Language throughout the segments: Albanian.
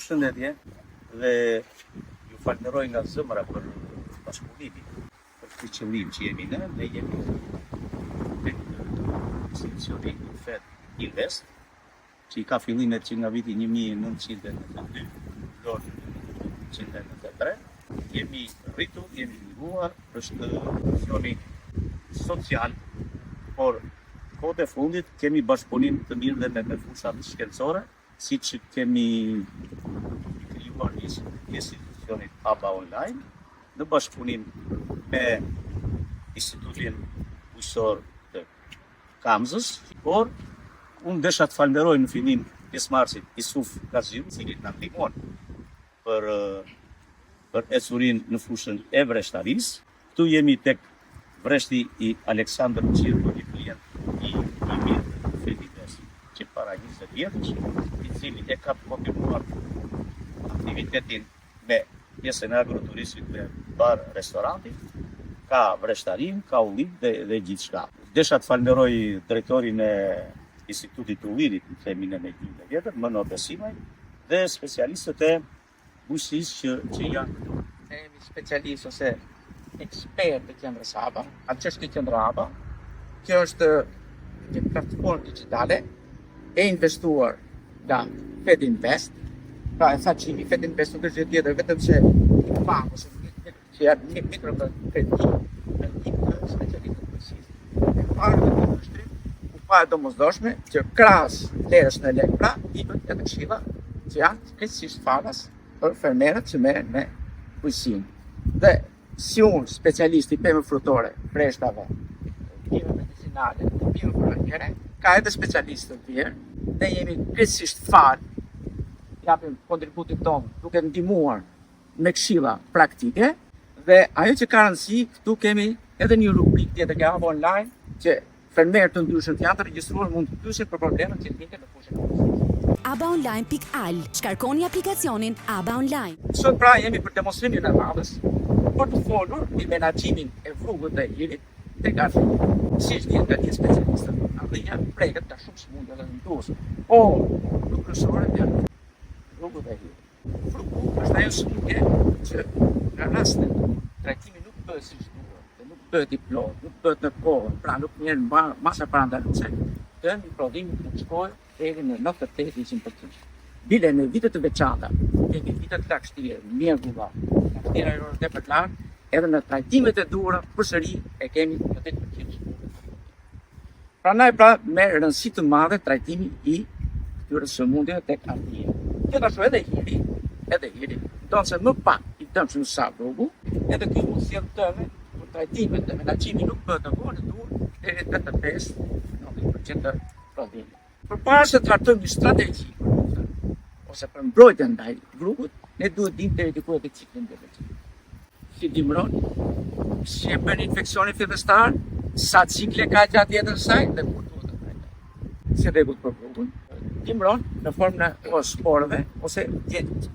Përshëndetje dhe ju falenderoj nga zemra për bashkëpunimin, për këtë qëllim që jemi ne dhe jemi tek institucioni Fed Invest, që i ka fillimet që nga viti 1992 deri në 1993. Jemi rritur, jemi ndihmuar, është institucioni social, por kohët e fundit kemi bashkëpunim të mirë dhe me fushat shkencore, siç kemi krijuar institucionin ABA Online në bashkëpunim me Institutin Bujqësor të Kamzës, por unë desha të falenderoj në fillim pjesëmarrësit Isuf Gaziu, i cili na ndihmon për ecurin në fushën e vreshtarisë. Këtu jemi tek vreshti i Aleksandr Qirko, një klient i mirë Fed Invest, që para 20 vjetësh, i cili e ka kontinuar aktivitetin me pjesën e agroturizmit me bar, restoranti, ka vreshtarim, ka ullim dhe gjithçka. Desha të falenderoj drejtorin e Institutit të Ullirit, në themin e me 20 vjetër, më në besimaj, dhe specialistët e bujqësisë që janë këtu. Ne jemi specialistë ose ekspert të qendrës ABA, atë që është qendra ABA. Kjo është një platformë digjitale e investuar nga Fed Invest. Pra e tha që Fed Invest nuk është gjë tjetër vetëm se një bank ose që janë një mikrokredi në një specialistë të bujqësisë. E parë të është u pa e domosdoshme që krahas lerës në lekra i bën edhe këshilla që janë krejtësisht falas për fermerët që merren me bujqësinë. Dhe si unë, specialist i pemë frutore, freshtave, pjeve medicinale, pjeve foraniere, ka edhe specialistë të tjerë, ne jemi krejtësisht farë, japim kontributin tonë duke ndihmuar me këshilla praktike, dhe ajo që ka rëndësi, këtu kemi edhe një rubrikë tjetër nga ABA Online, që fermerët të ndryshëm të janë të regjistruar mund të pyesin për problemet që ndjen në fushën e bujqësisë. abaonline.al. Shkarkoni aplikacionin ABA Online. Sot pra jemi për demonstrimin e radhës, për të folur i menaxhimin e rrugët dhe hirit tek arti. Si është një nga një specialistët, atë janë prekët të shumë smundje dhe ndosë. Po, në kryesore janë rrugët dhe hirit. Rrugu është ajo smundje që në rastin trajtimi nuk bëhet siç duhet, dhe nuk bëhet i plotë, nuk bëhet në kohë, pra nuk merren masa parandaluese, dhe një prodhim të shkojë deri në 98-100%. Bile në vitet të veçanta, kemi vitet lagështirë, mjegulla, lagështira erore tepër të lartë, edhe në trajtimet e duhura përsëri e kemi në 8%. Prandaj pra merr rëndësi të madhe trajtimi i këtyre sëmundjeve tek artia. Gjithashtu edhe hiri, ndonë se më pak i dëmshëm sa rrugu, edhe ky mund sjell tëme për trajtimet dhe menaxhimi nuk bëhet në kohën e duhur deri 85-90% të prodhimit. Përpara se të hartojmë një strategji ose për mbrojtjen ndaj rrugut, ne duhet dimë deri diku te ciklin biologjik. Si dimron, si e bën infeksioni fillestar, sa cikle ka gjatë jetës së saj dhe kur duhet të trajtohet. Si rregull për rrugun, dimron në formën e sporeve ose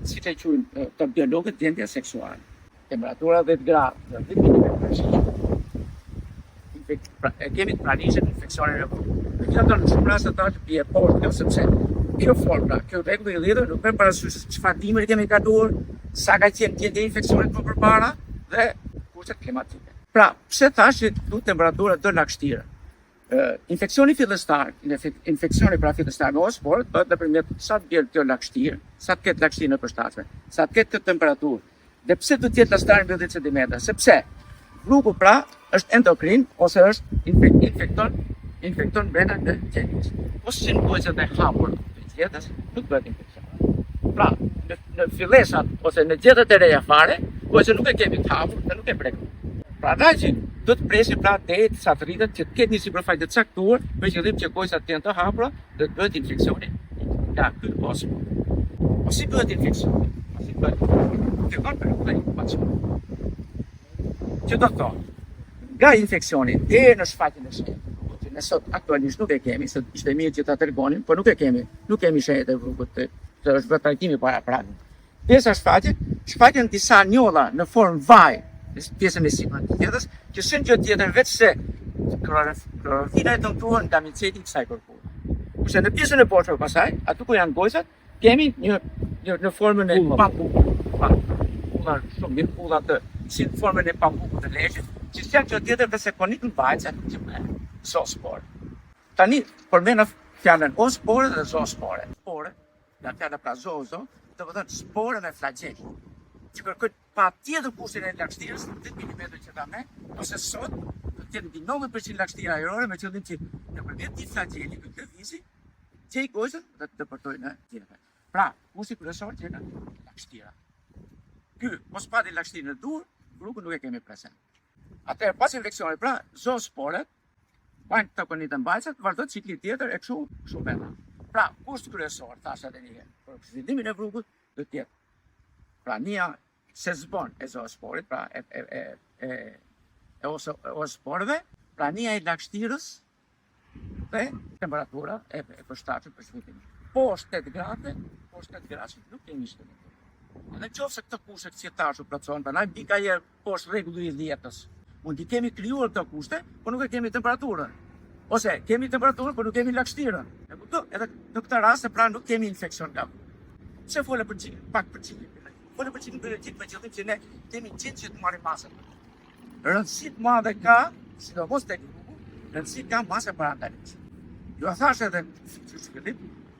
siç e quajnë të biologët gjendja seksuale. Temperatura 10 gradë në 10 kemi të pranishëm infeksionin e rrugut. Në këtë në shumë raste të është bie poshtë kjo sepse kjo formula, kjo rregull i lidhur nuk bën parasysh çfarë dimri kemi kaluar, sa ka qenë gjendja e infeksionit më përpara dhe kushtet klimatike. Pra, pse thash që duhet temperatura të lagështirë? Infeksioni fillestar, infeksioni pra fillestar me sport bëhet nëpërmjet sa të bjerë kjo lagështirë, sa të ketë lagështirë në përshtatshme, sa të ketë këtë temperaturë. Dhe pse duhet të jetë lagështar mbi 10 cm? Sepse rrugu pra është endokrin ose është infekton brenda të gjenis. Ose që në gojëzët e hapur të gjetës, nuk bëhet infekcion. Pra, në fillesat ose në gjetët e reja fare, gojëzët nuk e kemi të hapur dhe nuk e prekëm. Pra që do të presim pra deri sa të rritet që të ketë një sipërfaqe të caktuar për qëllim që gojëzat të jenë të hapura dhe të bëhet infeksioni nga ky osmo. Po si bëhet infeksioni? Fillon për inkubacion. Që do të thonë, nga infeksioni deri në shfaqjen e shenjtë. Ne sot aktualisht nuk e kemi, se ishte mirë që ta tregonim, por nuk e kemi. Nuk kemi shenjat e rrugut të është bërë trajtimi para pragit. Pjesa shfaqen disa njolla në formë vaj, pjesën e sipër të tjetës, që s'është gjë tjetër veç se klorofila e dëmtuar nga miceti i kësaj korpore. Kurse në pjesën e poshtme pasaj, aty ku janë gojzat, kemi një në formën e pulla shumë mirë, pulla të si në formën e pambukut të leshit, që s'janë që tjetër dhe se konit në bajca që me zoospore. Tani, përmena fjalën o spore dhe zoospore. Spore, nga fjala pra zoozo, do të thënë spore dhe flagell, që kërkojnë pa tjetër kushtin e lagështirës, 10 mm që ta me, ose sot, të tjetë mbi 90% lagështira ajrore, me qëllim që nëpërmjet një flagelli këtë lëvizje, që i gojzën dhe të dëpërtojnë në tjetër. Pra, kushti kryesor që në lagështira. Ky, mos pati lagështirë në dur, rrugën nuk e kemi present. Atëherë, pas infeksionit, pra, zoosporet, bajnë të konit e mbajcat, vazhdojnë cikli tjetër e kështu bella. Pra, kusht kryesor, thash edhe një herë, për zhvillimin e rrugut, do të jetë prania sezbon e zoosporit, pra e oosporëve, prania e lagështirës dhe temperatura e përshtatshme për zhvillimin. Poshtë 8 gradë nuk kemi shkëllim. Edhe qofse këtë kushte që tash u plotëson, prandaj mbi ka herë poshtë rregulli i dietës. Mund të kemi krijuar këto kushte, por nuk e kemi temperaturën. Ose kemi temperaturën, por nuk kemi lagështirën. E kupton? Edhe në këtë rast pra nuk kemi infeksion nga. Pse folë për pak për ciklin? Folë për ciklin biologjik me qëllim që ne kemi qenë që të marrim masën. Rëndësi të madhe ka, sidomos tek rrugu, rëndësi ka masa parantalize. Ju a thash edhe në shkëllim,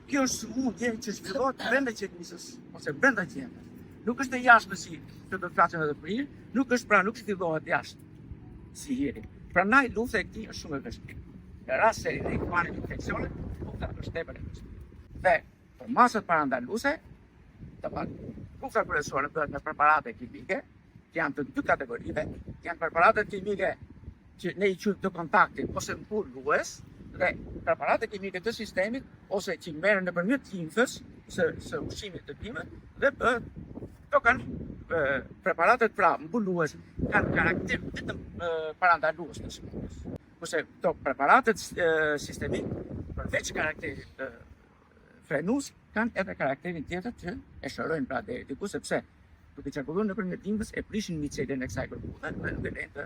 kjo është sëmundje që zhvillohet brenda qenisës ose brenda gjendës. Nuk është e jashtme si që do të flasim edhe për hir, nuk zhvillohet jashtë si hiri. Prandaj lufta e këtij është shumë e vështirë. Në rast se ne kemi infeksione, lufta është tepër e vështirë. Dhe për masat parandaluese, lufta kryesore bëhet me preparate kimike, që janë të dy kategorive, janë preparate kimike që ne i quajmë të kontaktit ose mbulues, dhe preparate kimike të sistemit ose që merren nëpërmjet limfës së ushqimit të bimëve dhe këto kanë preparatet pra mbulues kanë karakter vetëm parandalues të sëmundjes. Kurse këto preparatet sistemik përveç karakterit frenues kanë edhe karakterin tjetër që e shërojnë pra deri diku sepse duke qarkulluar nëpërmjet limfës e prishin micelën e kësaj grupe dhe nuk e lënë të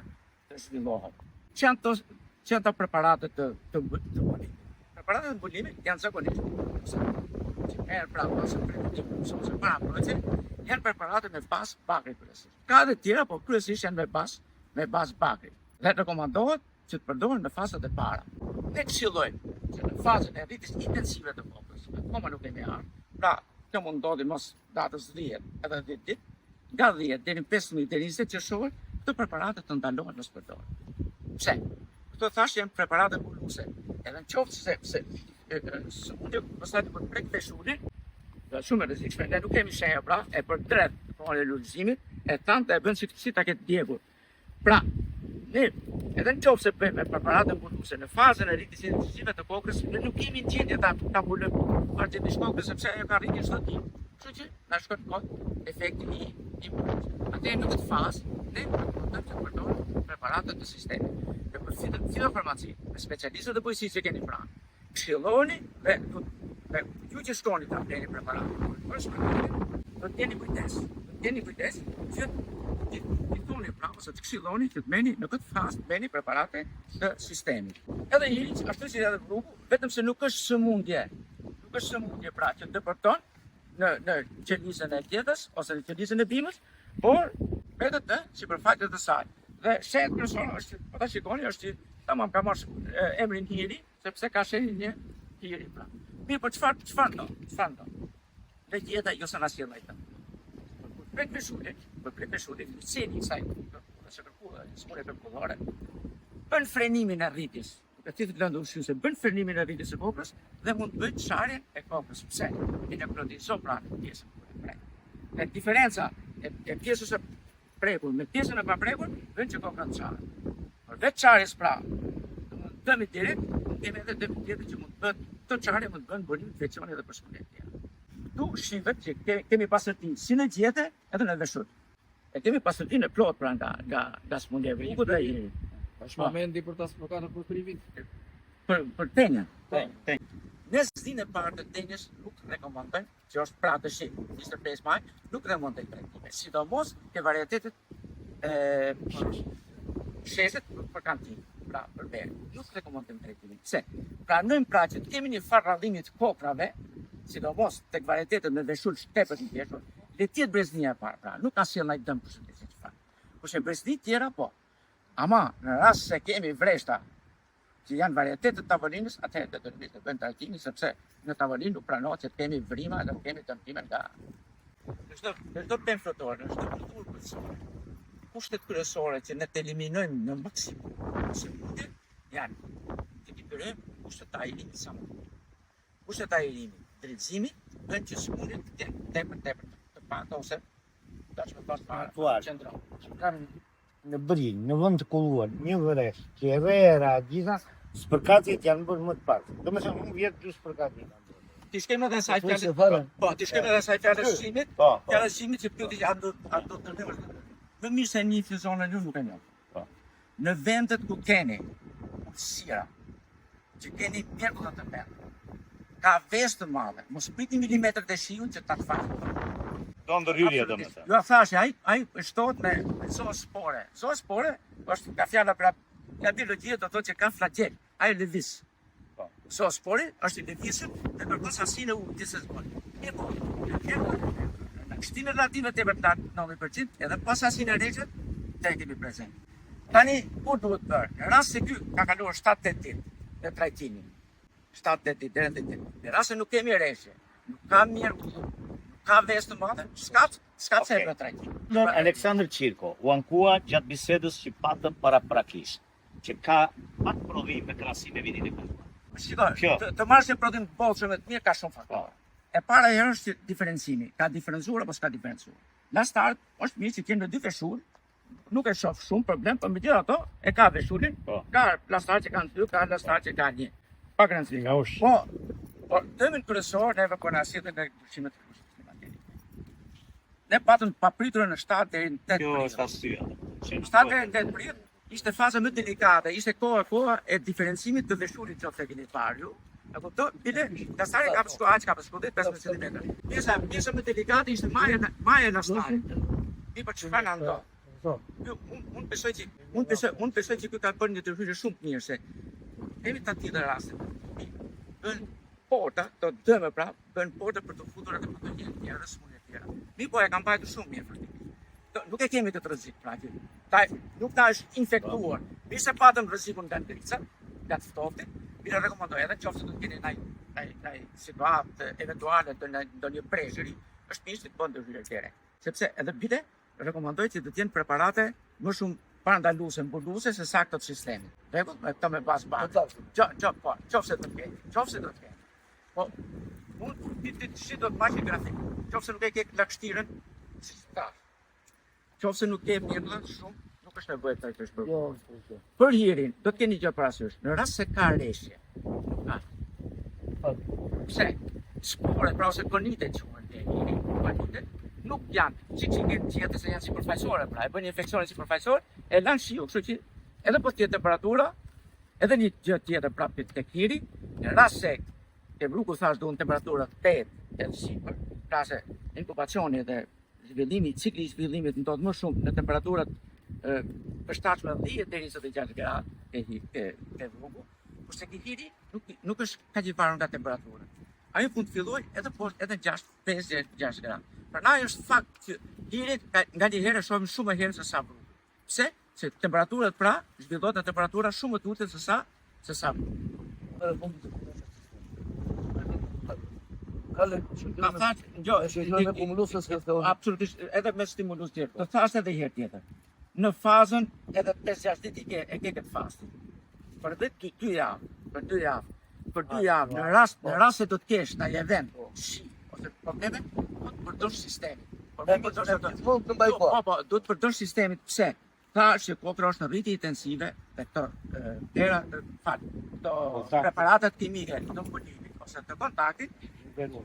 zhvillohet. Që janë ato preparate të mbulimit. Preparatet të mbulimit janë zakonisht që merr pra ose ose para procesi, janë preparate me bazë bakri kryesisht. Ka edhe tjera, por kryesisht janë me bazë bakri. Dhe rekomandohet që të përdoren në fazat e para. Ne këshillojmë që në fazën e rritjes intensive të kokës, akoma nuk kemi ardhur. Pra, kjo mund ndodhi mos datës 10 edhe 10 ditë, nga 10 deri në 15 deri 20 qershor, këto preparate të ndalohen mos përdoren. Pse? Këto thash janë preparate mbuluese. Edhe në qoftë se sëmundja pastaj të prek veshurin, është shumë e rrezikshme. Ne nuk kemi shenja pra e për drejt kohën e lulëzimit, e tanta e bën si ta ketë djegur. Pra, ne edhe në qoftë se bëjmë preparate mbuluese në fazën e rritjes intensive të kokës, ne nuk kemi gjendje ta mbulojmë partin e kokës sepse ajo ka rritje çdo ditë. Kështu që na shkon kot efekti i imunitetit. Atë në këtë fazë ne do të përdorim preparate të sistemit. Në përfitën fitofarmaci, me specialistët e bujqësisë që keni pranë. Këshilloni dhe ju që shkoni ta bleni preparatin. Do të jeni kujdes. Që i thoni pra ose të këshilloni që të merrni në këtë fazë merrni preparate të sistemit. Edhe hiç ashtu si edhe rrugu, vetëm se nuk është sëmundje. Nuk është sëmundje pra që dëpërton në qenisën e djetës ose në qenisën e bimës, por vetëm në sipërfaqen e saj. Dhe shenjat kryesore është, po ta shikoni, është që tamam ka marrë emrin hiri, sepse ka shenjë një hiri pra. Mirë, por çfarë do? Dhe gjeta jo sa na sjell ai. Për prekveshurit, cili i saj, ose kërkuar, smurë kërkullore, bën frenimin e rritjes. Të thithë lëndë ushqyese bën frenimin e rritjes së kokës dhe mund të bëjë çarjen e kokës. Pse? I nekrotizon pra pjesën kur e prek. Dhe diferenca e pjesës së prekur me pjesën e paprekur bën që koka të çarret. Por vetë çarjes pra, dëmi direkt, kemi edhe dëmi tjetër që mund të bëhet, këto çarje mund të bëhen burim infeksione edhe për sëmundje tjera. Tu shihet që kemi pasërtin si në gjete edhe në veshut. E kemi pasërtin e plot pra nga sëmundjeve. Është momenti për ta spokuar për privin. Për tenjen. Në zdinë e parë të tenjes nuk rekomandojnë, që është pra të 25 maj, nuk rekomandojnë trajtime. Sidomos ke varietetet sheset për kantinë, pra për verë. Nuk rekomandojnë trajtime. Pse? Pranojmë pra që të kemi një farë rradhimi të kokrave sidomos tek varietetet me veshull tepër të vjeshur, le të jetë breznia e parë, pra nuk ka sjell ndaj dëm për shëndetin çfarë. Kurse brezni tjera po. Ama në rast se kemi vreshta që janë varietetet tavolinës, atëherë do të bëjmë trajtimin sepse në tavolinë nuk pranohet që të kemi vrima dhe të kemi dëmtime nga në çdo pemë frutore, në çdo kulturë përgjithësisht. Kushtet kryesore që ne të eliminojmë në maksimum janë të pikëryjmë kushtet të ajerimit sa më. Kushtet të ajerimit, drejtësimit, bën që sëmundjet të jenë tepër të pakta ose dashme pas para qendron. Në Brinj, në vend të kulluar, një vëresh që e vera gjitha, spërkatjet janë bërë më të pak. Do me thënë, unë vjetë dy spërkatjet. Ti shkem edhe saj fjalë. Po, ti shkem edhe saj fjalë shqimit. Fjalë shqimit që pyeti ando të ndërmër. Më mirë se një fizone nuk e njoh. Në vendet ku keni sira, që keni mjerkullat të bërë, ka vesë të madhe, mos priti milimetër të shiu që ta të fakë. Do ndërhyrje do me thënë. Jo, thashe, ai shtohet me zonë spore. Zonë spore është ka fjala pra biologjia do thotë që ka flagell, ai lëviz. Zonë spore është i lëvizur dhe kërkon sasinë e ujit se zbon. Shtinë relative të vërtet 90%, edhe pas sasinë e rregjët te kemi prezent. Tani ku duhet bërë? Në rast se ky ka kaluar 7-8 ditë në trajtimin. 7-8 ditë deri në 10 ditë. Në rast se nuk kemi rreshje, nuk ka mirë, ka vesë të madhe, s'ka pse për trajtim. Aleksandër Qirko u ankua gjatë bisedës që patëm paraprakisht, që ka pak prodhim me krahasim me vitin e kaluar. Shikoj, të marrësh një prodhim të bollshëm të mirë ka shumë faktorë. E para herë është diferencimi, ka diferencuar apo s'ka diferencuar. Në start është mirë që kemi dy veshur, nuk e shoh shumë problem, por megjithatë e ka veshurin, ka plastar që kanë dy, ka plastar që kanë një. Pa rëndësi. Po, dëmin kryesor neve kur na sillen nga pushimet e kushtit. Ne patëm papritur në 7 deri në 8 prill. Kjo është arsyeja. 7 deri në 8 prill ishte faza më delikate, ishte koha e diferencimit të veshurit që ofte keni parë ju. E kuptoj, bile, plasari ka shku aq, ka shku 15 cm. Pjesa më delikate ishte maja e lastarit. Mi për çfarë na ndo? Unë besoj që ky ka bërë një ndërhyrje shumë të mirë se kemi ta tjetër raste. Bën porta, do dëmë pra, bën porta për të futur atë patogjen tjera dhe sëmundje tjera. Mi po e kam bajtur shumë mirë faktikisht. Nuk e kemi këtë rrezik pra aty. Nuk ta është infektuar. Nëse patëm rrezikun nga ngrica, nga të ftoftit, mirë rekomandoj edhe qoftë do të keni ndaj situatë eventuale të ndonjë preshëri, është mirë të bëni ndërhyrje tjera. Sepse edhe bile rekomandoj që të jenë preparate më shumë parandaluese, mbuluese se sa këto të sistemit. Rregull, me këto me bazë. Qofse do të keni. Po, unë ti shi do të maqë grafik. Qofse nuk e ke lagështirën, si ta. Qofse nuk ke mirë shumë, nuk është nevojë të trajtosh për. Për hirin, do të keni gjë parasysh. Në rast se ka rreshje. Pse? Spore, pra ose konite quhen te hiri, konite nuk janë çiçi tjetër se janë sipërfaqësore, pra e bën një infeksion sipërfaqësor, e lan shiu, kështu që edhe po të temperatura, edhe një gjë tjetër prapë tek hiri, në rast se ke bruku thash duan temperatura 8 e sipër, pra se inkubacioni dhe zhvillimi, cikli i zhvillimit ndodh më shumë në temperaturat përshtatshme 10 deri në 26 gradë ke bruku, kurse ke hiri nuk është kaq i varur nga temperatura. Ajo mund të fillojë edhe poshtë edhe 5-6 gradë. Prandaj është fakt që hirit nganjëherë shohim shumë më herë se sa bruku. Pse? Se temperaturat pra zhvillohet në temperatura shumë më të ulët se sa bruku. Absolutisht, edhe me stimulus tjetër. Të thash edhe herë tjetër. Në fazën edhe 5-6 ditë e ke këtë fazë. Për 2 javë. Për 2 javë, në rast se do të kesh ndaj event, shi ose probleme, do të përdorësh sistemin. Do të përdorësh sistemin pse? Thash që kokra është në rritje intensive dhe këto preparatat kimike, këto polimi ose të kontaktit,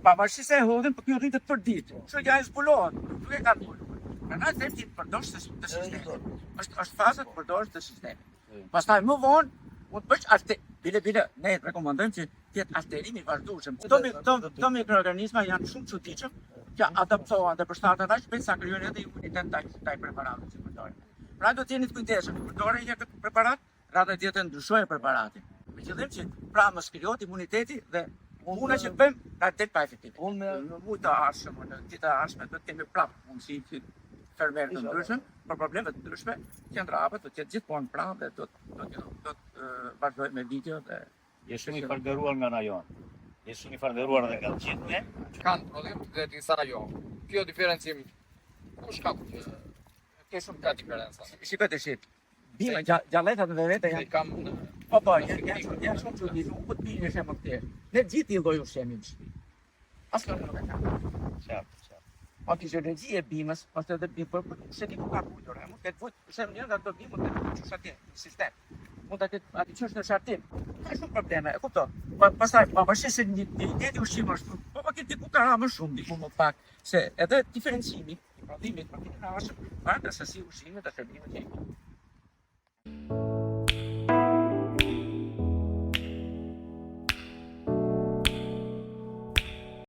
pavarësisht se e hodhin, por kjo rritet për ditë. Kështu që ajo zbulohet, nuk e ka zbuluar. Prandaj them ti të përdorësh të sistemin. Është faza të përdorësh të sistemin. Pastaj më vonë mund të bësh atë bile ne rekomandojmë që të jetë alterimi i vazhdueshëm. Këto mikroorganizma janë shumë çuditshëm që adaptohen dhe përshtaten aq shpejt sa krijojnë edhe imunitet ndaj preparateve që përdoren. Pra do të jeni të kujdesshëm, përdorni një këtë preparat, radhë tjetër ndryshojë preparatin. Me qëllim që pra mos krijohet imuniteti dhe Puna që bëjmë na del pa efektive. Unë Në muaj të ardhshëm, në ditë të ardhshme do të kemi prapë mundësi që fermerë të ndryshëm, për probleme të ndryshme, qendra hapet do të jetë gjithmonë pranë dhe do të vazhdojmë me video dhe Je shumë i falënderuar nga rajon. Je shumë i falënderuar edhe nga gjithë ne. Kanë prodhim të disa rajon. Kjo diferencim, ku shkak ke shumë ka diferenca. shikoj të shit. Bima gjalletat në vete Se janë kam po, janë shumë çudi, nuk po të bini në shemë këthe. Ne gjithë i lloj ushqemi në shtëpi. Asnjë nuk e ka. Qartë. Po fiziologji e bimës, ose edhe bimë për se ti ku ka kujtur, mund të vujt, për shembull njëra do bimë të çush atje në sistem. Mund ta ketë aty çush në shartim. Ka shumë probleme, e kupton. Pastaj pavarësisht se një ditë ushqim është, po ke diku ka më shumë, diku më pak, se edhe diferencimi i prodhimit për të rrashëm, para se si ushqimit të shërbimit që i